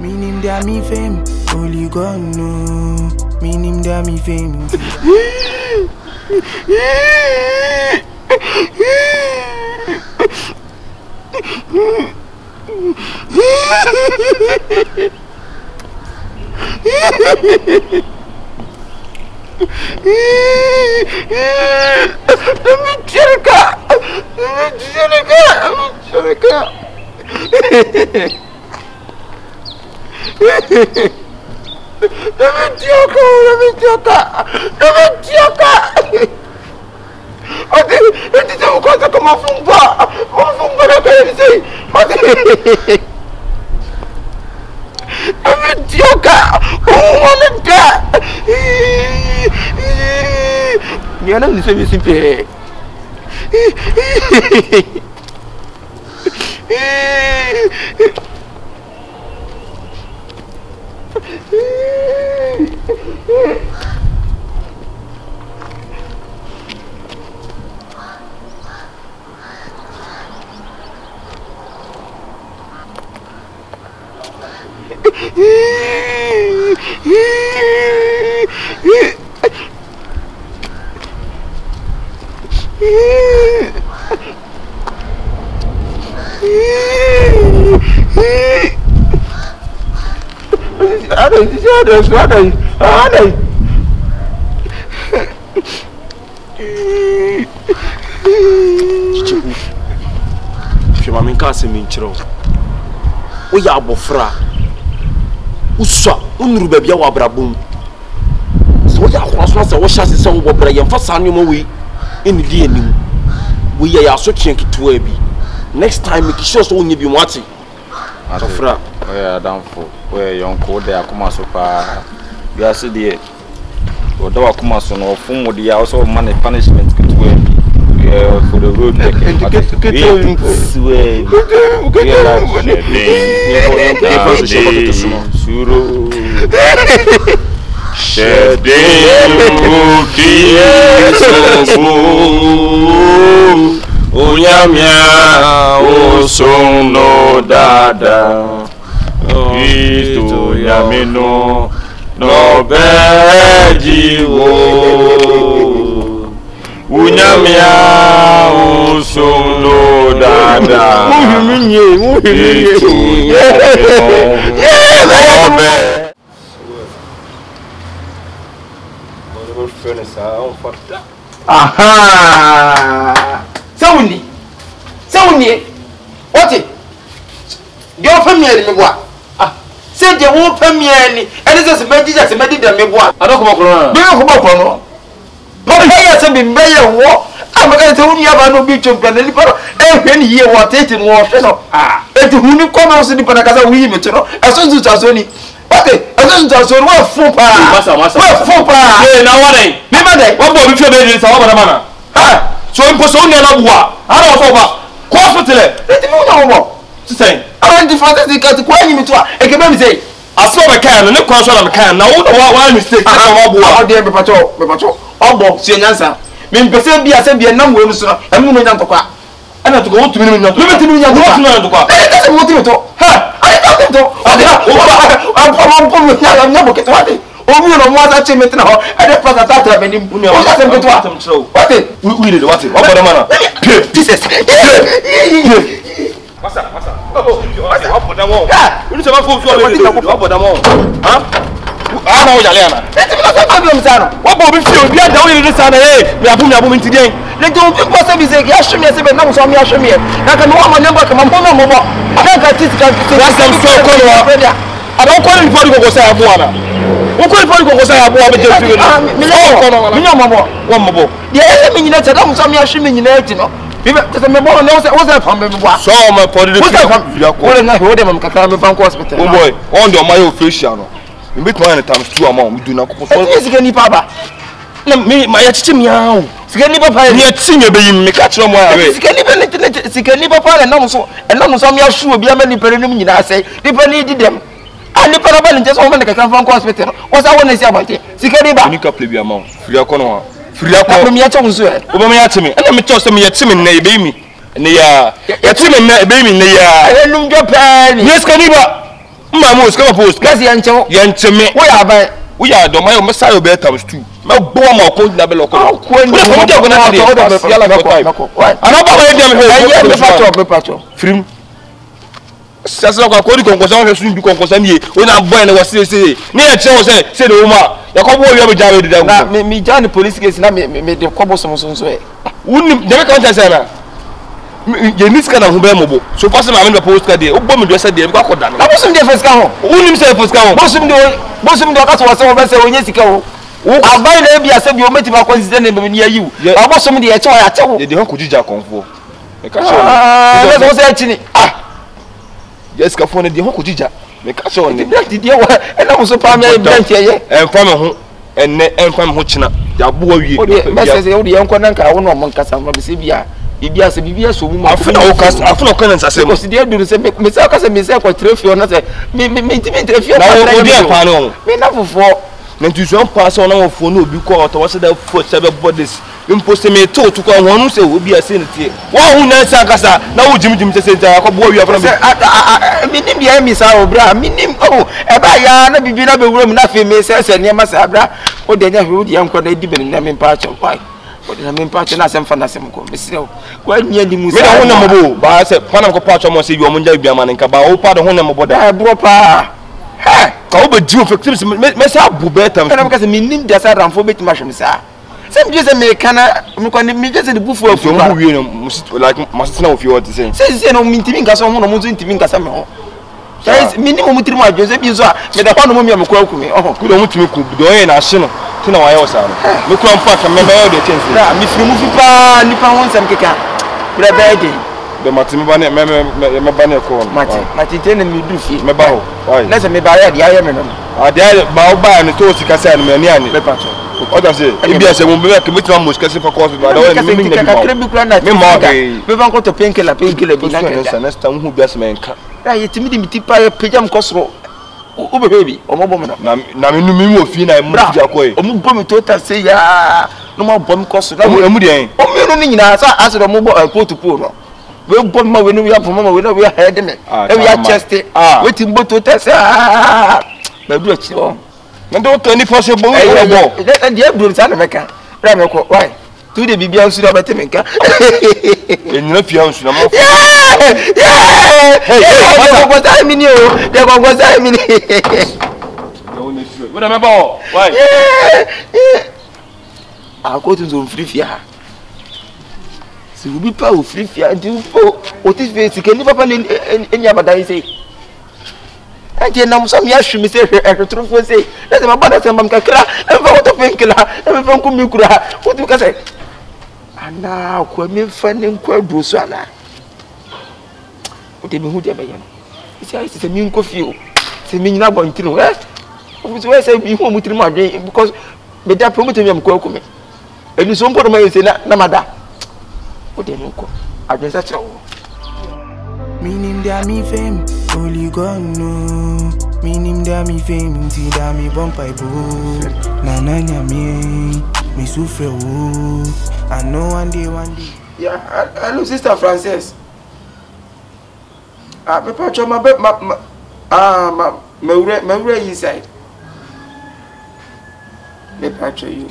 Meaning that me fame, only God know. Meaning that me fame. We are bofra. Usa, unrubebia wa brabum. So ya cross was a so Brian for Sanimo we in the DNA. We are so chinky to a be. Next time, make sure so you be watching. Afra, we are down for where young code there come so far. We are said, or do I come so no form with the also money punishment to for the road. Onyamia osono dada Kristo yamino no bejiwo Onyamia osono dada Kristo yamino aha Sauni, what it? Your family, me what? Ah, say the whole family, and it is a magic as a medic that me what? I don't come up. But I have been very war. I'm going to tell you about no beach of Penelli, and here what it in war. Ah, and who you come out to the Panacasa, we meet you, as soon as Tazoni. What it? As soon as Tazoni, what for? Now what? Never what will be your baby is our manner. Ah. So impossible na bua ara so ba ko hospital let me know say I want the fantastic to kwa nyimi to e ke be me say aso be kan no ne kwa so na me kan na wo wa mistake ka wa bua o de be pacho obo si nyansa me mpese bia se bia nam we mu so e mu no nyantokwa ana to go tumi no nyantokwa me tumi nyantokwa e ka se mo tumi to ha ai ka to o de o na bo ke to ade Omi no mo asa che metina ho e de pasa tata be ni uni o ka se mpeto atam chiro what we need what what boda mana pieces masa what boda mo uni se ma fo fo what boda mo ha ana o yale ana e ti na se problem sa no what bo bi fi obi ada o yiri sa na me abu mi ntidien le to bi po se bi se ki ahwe me se be na mo so me ahwe me na ka no wa ma nyamba ka ma mo na ka ti ka sam so ko no ada ko ni fo di ko sa abu ana Ukuri pori ko say abo abeje firi no. Me no mamo, wo mbo. Ye ele me nyina tada mo so me ahwe me nyina ati no. Bi be tese me bo no wo say fam me bo. So ma pori de firi ko. Wo na ho de mam kaka me fan ko hospital. Oh boy, on the my official no. Me bit man times 2 amount me do na ko so. Esi ke ni papa. Na me ma ya chichi miao. Sika ni papa ni ati me be yim me ka kire mo awe. Sika ni be ne sika ni papa na mo so me ahwe obi ama ni pere nim nyina asai. Ni pere ni di dem. Ali paraba ni jeso omene kaka fan ko hospital o sa wona si abante sikari ba ni ka plebi amount free akono free akono me ya chonso e o me ya timi na me chose me ya timi na ebe mi ne ya timi na ebe mi ne ya enum jo pani yes kani ba Mamma, come post. Kasi yancho. Yancheme. We are the my Messiah bear times 2. My bomb or cold double or cold. When you go to the film. Sasa kwa kodi konkosa wa sun bi konkosa nie ona boy na wase say na che wo say the woman yakobo wi am jawe de na me jani police case na me de kobo so e unim de ka nta say na ye niska na ho be mo bo so pass ma me post card e ogbo me do say de ko akoda na bosum de first ka ho unim say first ka ho bosum de ka so wase wo be say onye sika ho abai na bia say bi o meti ba consider na me ni ayiwu bosum de ye che wa ya che wo de ho kujija konfo e ka so na so say chini yes ka phone de ho kujija me ka so ne de wa e na mo so pa me blank ye fa me ho enne fa me ho china ya bo wie o de message e o de enko na nka wo no mo nkasa ma be se bia bibia se bibia so mu ma afuna o kan nsase mo ko si de duru se me se ka se me se ko trefio na se me trefio na o de pa no me na fofo na ntuso pass on na wo fo no obi ko to wo se da fo se be bodies impost me to ko wonu se obi ase ne tie wo hu na nsa kasa na wo jimjim se nta akọbo wi afọ na minim bia mi sa obra minim e ba ya na bibi na be wuro mi na fe me se ne ma sa abra o de nya hwe di enko na di beni na me pa cho kwai o de na me pa cho na sem fa na sem ko mesire ko anya di musa me da hu na mobo ba se pa na ko pa cho mo se bi o mo nja bia ma nka ba o pa de hu na mobo da e bro pa he ka o be jiu factory me se abu betam na me ka se minim da sa ramfo beti ma hwem sa sem je me kana me ko ni me je se de bufu afu mo wie no like masina of you what to say se no mintimi nka so ho no mo ntimi nka sa me ho guys minimum mutiri ma Jose bi so a me da kwano mo mi amko akumi ku do mutimi ku do ye na hye no tina wa ye wo sa no me ku am fa ka me ba ye de chance na mi firi mu fi pa ni pa won sam keka bra ba de be matimi ba ne me ba ne ko mati tene mi du fi me ba ho why na se me ba ya de aye me no a de ba o ba ne to sika sa ne me ani me pa cho oda se ibi ase mo be ke mitima mo sika se fa ko ba da we mi ka krebi kula na me ma be me ban ko to penkela bi na ka next time hu bi ase me nka ya yetimi di mitipa ya pejam kosro o be baby o mo bom na me nu mi mo fi na mo ja ko e o mo bom total say ya no mo bom kosro na mo di en o me no ni nyina sa ase do mo bo potupo no we bom ma we no we apoma ma we no we head me e we chest wetin bo total say na du achi o na do to ni possible we bo de ebru sa na meka bra me ko why tu de bibia nsu da bete menka enina fia nsu na mo What I mean, you? They go what I mean. What am I about? Why? I go to the free fia. So we be power free fia. Do what is face? Can you papa any other say? I can't know some yash me say a truth say. That's my brother some kakra. And what to think la? And from kumukura. What do you say? And now when me finding quite brusana. Ode me hu de be ye no isi se mi nko fie se mi nyina bo ntino ofuso we say bi hu mutiri mu adwen because me da promote me am ko akumi eni so mpo no ma se na mada ode me nko adwen sa chewo minim da mi fame only God no minim da mi fame nti da mi bompa ibo na nya me sufre o I know one day yeah hello sister Frances. Papa cho ma ure inside. Papa cho you.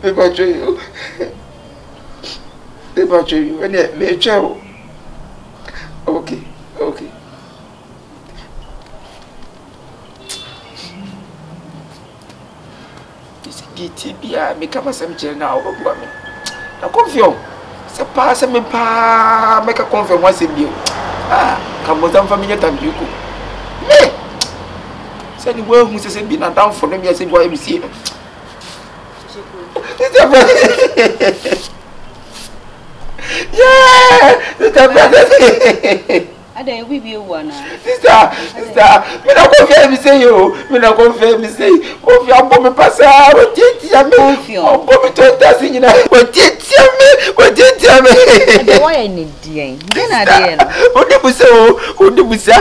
Papa cho you. Papa cho you. And me cho. Okay. This GTB me come some chair now. What me? Na Confion. Se passe me pa make a Confion once in you. Come on, family time you go. Me. Say the way who says be na down for them, you say why we see them. Yeah. Ade we be one. Sister, me na confirm me say you. Me na confirm me say. Confion bo me passa, o titia me. Confion. Bo me to tasi nyina. O titia me. Ade why ni dien. Dien ade no. Odi busa.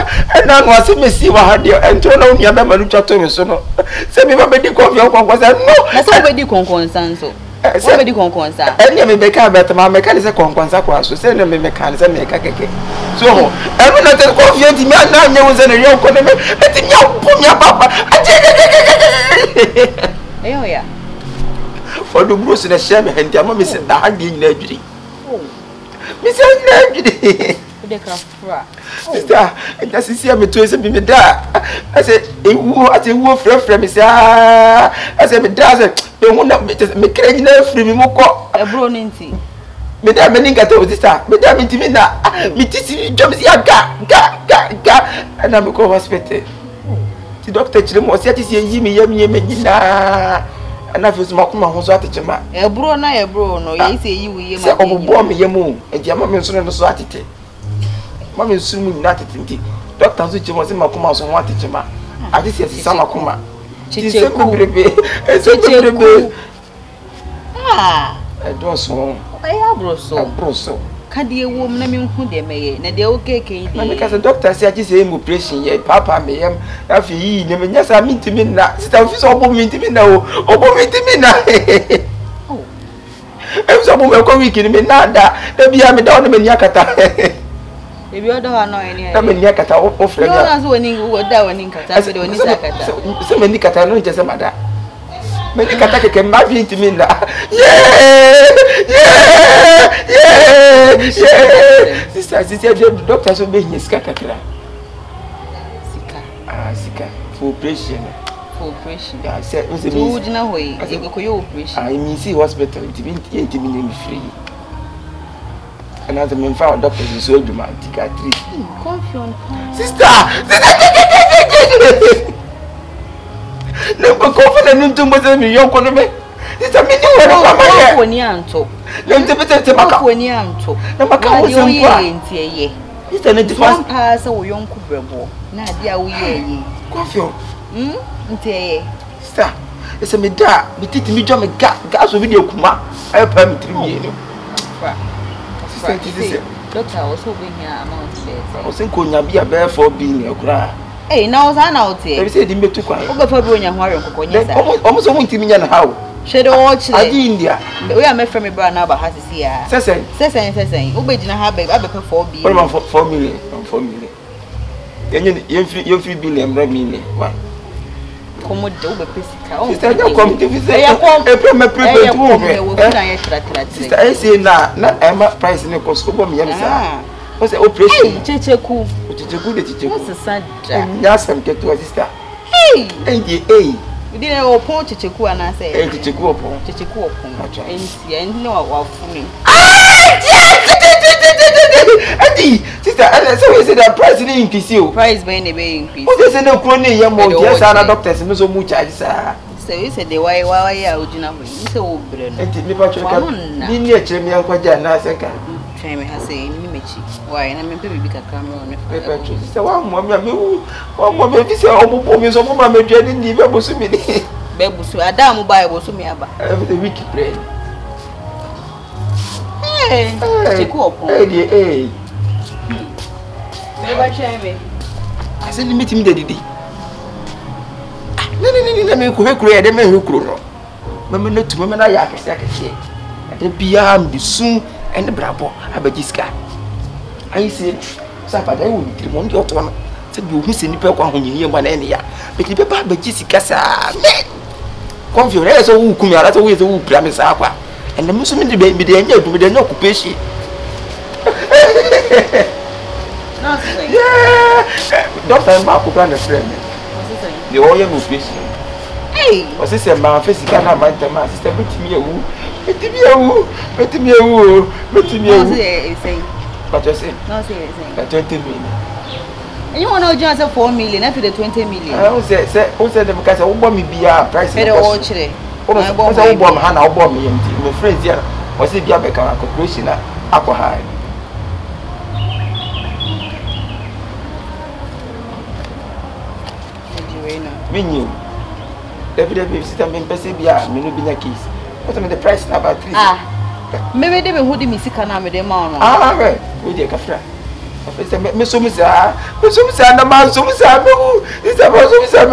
Na no ase me si wa ha de. Ento na unia be manu twato me so no. Se me ba be di Confion kwankwa say no. Na so be di konkon sanso. Somebody conconsa. Any me make a better mechanic conconsa, so send me mechanics and make a cake. So, I'm not a Confion man now, was in a young economy, but in your papa. Oh, yeah. For the Bruce in a sham and your mummy said, I didn't know. Mrs. Sister, and as you see, I'm a twist of me there. I said, a wolf from me, sir. I said, it doesn't. They won't make any free me more. A broninty. Madame Meninga told this time, Madame Intimina, Mitty jumps here, and I'm a co hospital. The doctor was yet to see Yimmy, and I was mocking my horse at the Jama. A bro, no, I say you say, oh, bomb me, Yamu, and Yamaman soon and so at it. Mammy soon not at it. Doctor Switch was in my commas and wanted Jama. I just said, Sama Kuma. Chichi, ah, I don't so. I have broso. Can't you woman who they may, and they okay, because the doctor said his aim operation, yet Papa may am, after ye, never yes, I mean to me now, stuff is all me to me now, or me to me now. I was a woman coming in me now, that be a madonna in Yakata. If you don't know any, I'm in Yakata, or friend, as winning who were down in Kata, so many Catalans as a mother. Many Kataka can marry into me now. Sister, the doctors will be his Kakakra. Sika, for operation. For operation. I said, it was a good way. I think you operation. I mean, see hospital, it means free. Another man found doctors is so dramatic at 3. Confion. Sister! Never confident into Mother Young Conome. It's a minute of my when you talk. Let the better tobacco when you talk. No matter ye. It's an different pass or young Kuberbo. Nadia, we ye. Confion. Sister, it's a medar, but it me jump a gas video kuma. I permit me. Doctor was hoping here amount of I was saying, could you be a bear for being a cry? Eh, now I'm out here. They said, you too quiet. Over for your warrior, almost a winter million how. Shadow watch India. We are met from a brand number has to see her. Says, Obey didn't have a 4 million. 4 million. Then you're 3 billion, million. Why? Come with the physical. Come to visit I say, now, I'm a price in a cost of me. What's the operation? Kyekyeku. What's the sad? Yes, I'm get to a sister. Hey, we didn't oppose Kyekyeku and I say, Kyekyeku and no, what for me. Sister, and so is it a price increase you? Price by any way increase. What is no crony young yes, and doctors and so much I say. So you said the why I would you know so brilliant. And me patch near Chimney and Quajana second. Try me has a mimichi. Why, and I'm a baby camera on the paper. Sister, one woman, this is almost woman, so mamma didn't leave a bosom in it. Bebusu, a damn Bible to me about the wicked brain. Hey, hey. Never try me. I said, meet him, Daddy. No, me who create a man who grew up. Mamma, not to women, I have a second here. At the beyond the soon and the bravo, Abajiska. I said, Sapa, I will be one your one. Said you miss any people when you hear one any year. But the papa, Bajisica, Confion, so who come out with who promise Aqua. And the Muslim baby, they know with an occupation. Yeah, Doctor Marco plan a friend. The oil was fishing. Hey, was this a man physical? My sister, but me a woo, but me a woo. But I say, no, say 20 million. And you want to just 4 million after the 20 million. I don't say, who said the because I won't be a price. I don't watch it. I bomb Hannah, I'll bomb me. My friends here was it Yabeka corporation at Aqua. We knew. Every day we sit and Persibia, Minubina keys. What am the price about 3? Ah, maybe they will hold me sick and I'm with them on. Ah, right. With your cafra. Miss Sumisa, Miss Sumisa, and the man Sumisa, this is about Sumisa.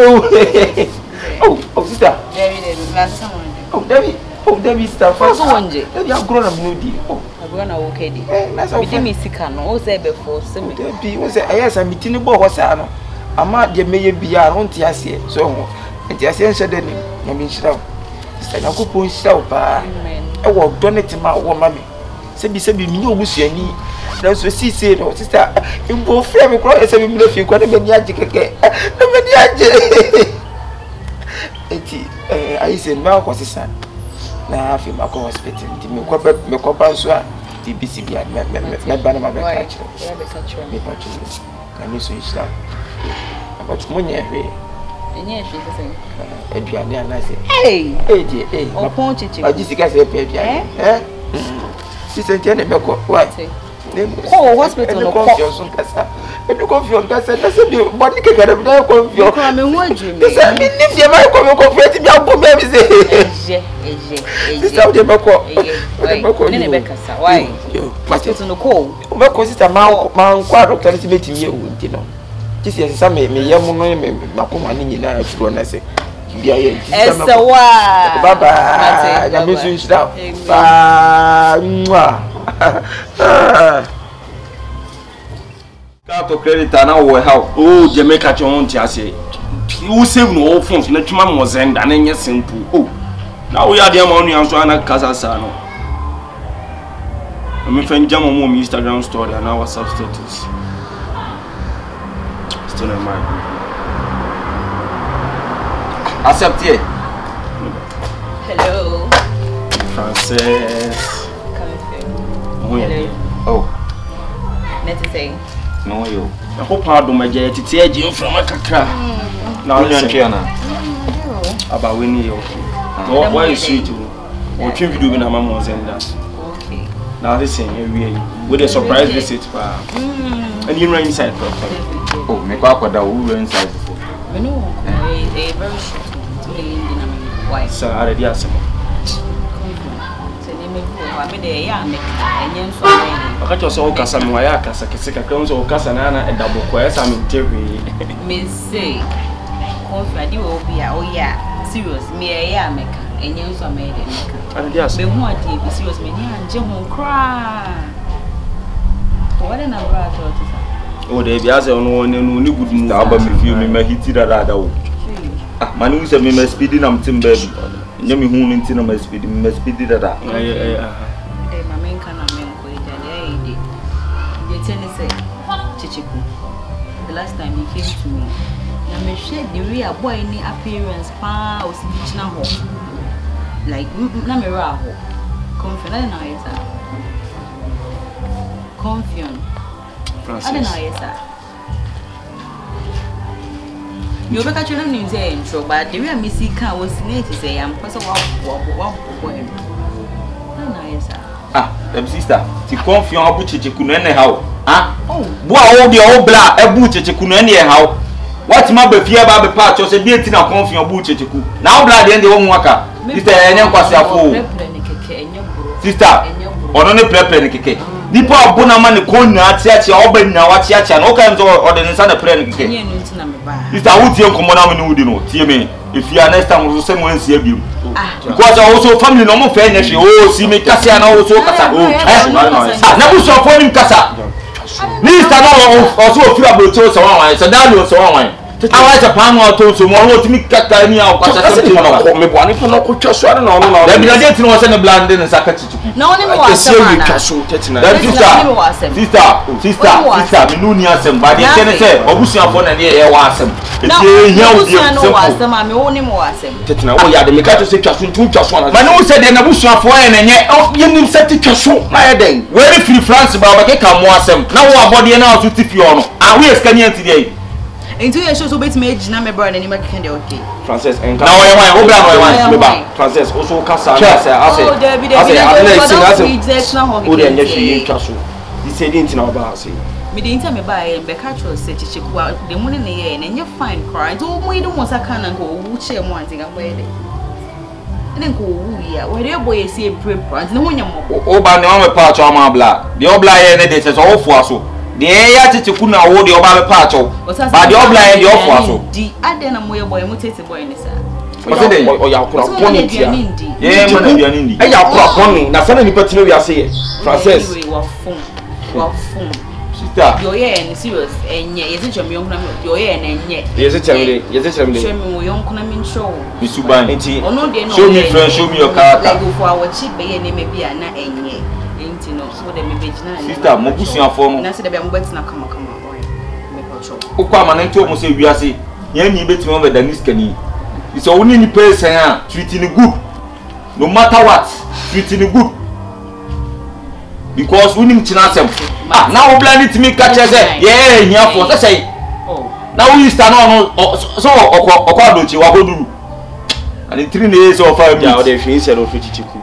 Oh, sister. Oh, Debbie. Oh, there is stuff. So one day. You are grown up, no deal. Oh, I'm going to walk it. That's all. We sick, no, all say before. So, yes, I'm meeting the boss. I'm at the mayor beyond on Tiasia. So, and Tiasia said, I mean, shout. Sister, I could push out. I walk donate to my woman. Sabi me no busu ani na so si say no sister imbo frame me cry say me lefi kwa na me age keke na me age eti I say ma ko sister na afi ma ko hospital ndi me ko ba so a BBC bia me ba na ma be catch me pa chu can you switch that about money hwe enye hwe say eduane ana say hey opon chichi ajisika say pe eduane Sister, tiene me ko what? Oh, hospital no Confion kasa. E do Confion kasa, na se bi body ke gara bi na Confion. Ko me ho adwumi. Sister, mi nim de ma ko me Confion ti bi abom be mi se. Eje. Sister, de me ko. Ne be kasa. Why? Hospital no ko. O me ko sister ma kwa doctor ti betimi e wo ti no. Ti se sister me ye mu no me makoma ni nyina afuro na se. Esawa. Baba, ya misu stop. Kato credit na wo how. Oh, Jamaica chon ti ase. Who save no all phones na twuma mo zenda na nya simple. Oh. Na wo ya de ma onu anso ana kasa sa no. I'm friend jam on my Instagram story and our WhatsApp status. Still in mind. Accept here. Hello. Frances. Hello. Oh. Let's say. No you. I hope I do my jet to take you from a kakra. Now you're about winning you. Why is sweet? What you do when I'm on that? Okay. Now listen, with a surprise visit. And you run inside. Oh, make up with the who inside. We know a very short. Why? So I already asked him. I mean, they are making a I just saw Casa Moyaka, Sakasaka, Crowns or Casanana, and double quest. I'm in theory. Miss say, Confion, you will be oh, yeah, serious, me a maker, and you so made it. And yes, me want to be serious, me and Jim won't cry. What an abroad. Oh, they be as on one and only good news. But if you may hit it at all. Manu said, me must speed in am timber. Yemi Hoon in Tina must speed it at My main can I mean, you tell me, say, Kyekyeku. The last time he came to me, I may share the real boy in the appearance, pa or speech now. Like, Namira, Confion, I don't know, yes, sir. Confion, I don't know, yes, sir. You better catch your name in intro, but the real Missy car was near to say, I'm possible. Sister, ti Confion abu Kyekyeku no anyhow. Oh, boa all the old bla abu Kyekyeku no anyhow. What ma be fie ba be patch o se bi enti na Confion abu Kyekyeku. Now bla de ndi wo nwaka. Sister enye nkwase afo. Sister, ono ne prepare ne keke. Nipa abu na ma ne konnya atiatia oba nnya watiatia no kan zo ode ne sa na prepare ne keke. Sister, who tie nkomo na me no wudi no. Tie me. If you are next time we say mo ensi abiem. Because also family no mo fe nya oh si me kasa na also kasa na bu so for nim kasa minister na also ofira brocho so wan so dalio so wan awa se pan mo to so mo ho timi kaka ni a kasa so no me bo ani to no ko twa so na no na da bi na date no se no blande ne saka Kyekyeku no ni mo asema twa so tetina sister me no ni asem ba de tene se obusuafo na ne ye wa asem e hia o bi asema me wo ni mo asem tetina o ya de me ka to se twa so ntu twa so na ba no se de na busuafo ye na nye yenim se ti twa so na ye den we re free France ba ke ka mo asem na wo abode na so ti fi ono a we eskani anti dey into your show so bet me age na me brother ni make can dey okay Frances and now why obla no why me ba Frances also kasa oh David o de nya hwe twa so di se di ntina oba ase me dey inta me ba e be catch us say Kyekyeku de mu ne ye na nya fine cry so mo yi do mo saka na ko wu che mo anti ga boy de ene ko wu ya we dey boy esi e prepare anti no nya mo o ba ne o me pa cho ma bla de obla ye ne de se so wo fu aso de ya Kyekyeku na wo de oba be pa cho ba de obla ye de ofu aso di ade na mo ye boy mo tete boy ni sa o ya kura poni tia ye man aduane ndi e ya kura poni na sana nipa tino wi ase Frances wa fun sister yo ye serious enye yesi chemi yonkuna yo ye na enye yesi chemde chemi yonkuna min show misuban enti ono de no show me friend show me your character like for our chip be ye na me bia na enye enti no so de me begina sister mo busuafo no na se de bia mo betina kama boy me pacho ukwa manento mo se wiase ye ni betimo mo be danis kani is only ni person a treating good no matter what treating good because we need chinasem now we plan it to me catch say yeah here for say now we stand on so okwa dochi wa goduru and 3 days of 5 ya o de hwe se no fiti chiku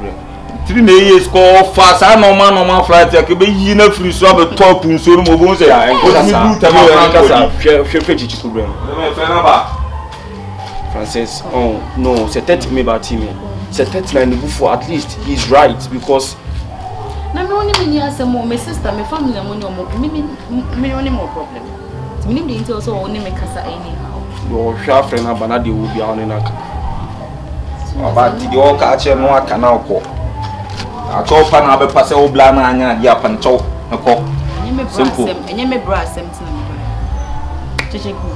3 days ko fast normal flight ke be yi na free so be top nso no mo bon say ya en ko sa hwe fiti chiku bre me fe na ba Frances oh no c'est tête me ba ti me c'est tête na ni bufo at least he's right because na me woni me ni asemo me sister me family mo ni me woni mo problem me nim de intel so woni me kasa anyhow yo hwa friend na bana de wo bia woni na ka aba ti de o ka che no aka na okọ acho pa na be pase o bla na anya dia pa ncho nko enye me bra sem tina me ba Kyekyeku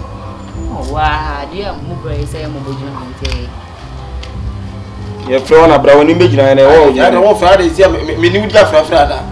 oh wa dia mo bra say mo bojina nte ye fro na bra woni be gina na e wo ya de wo fra de sia me ni wudi afra da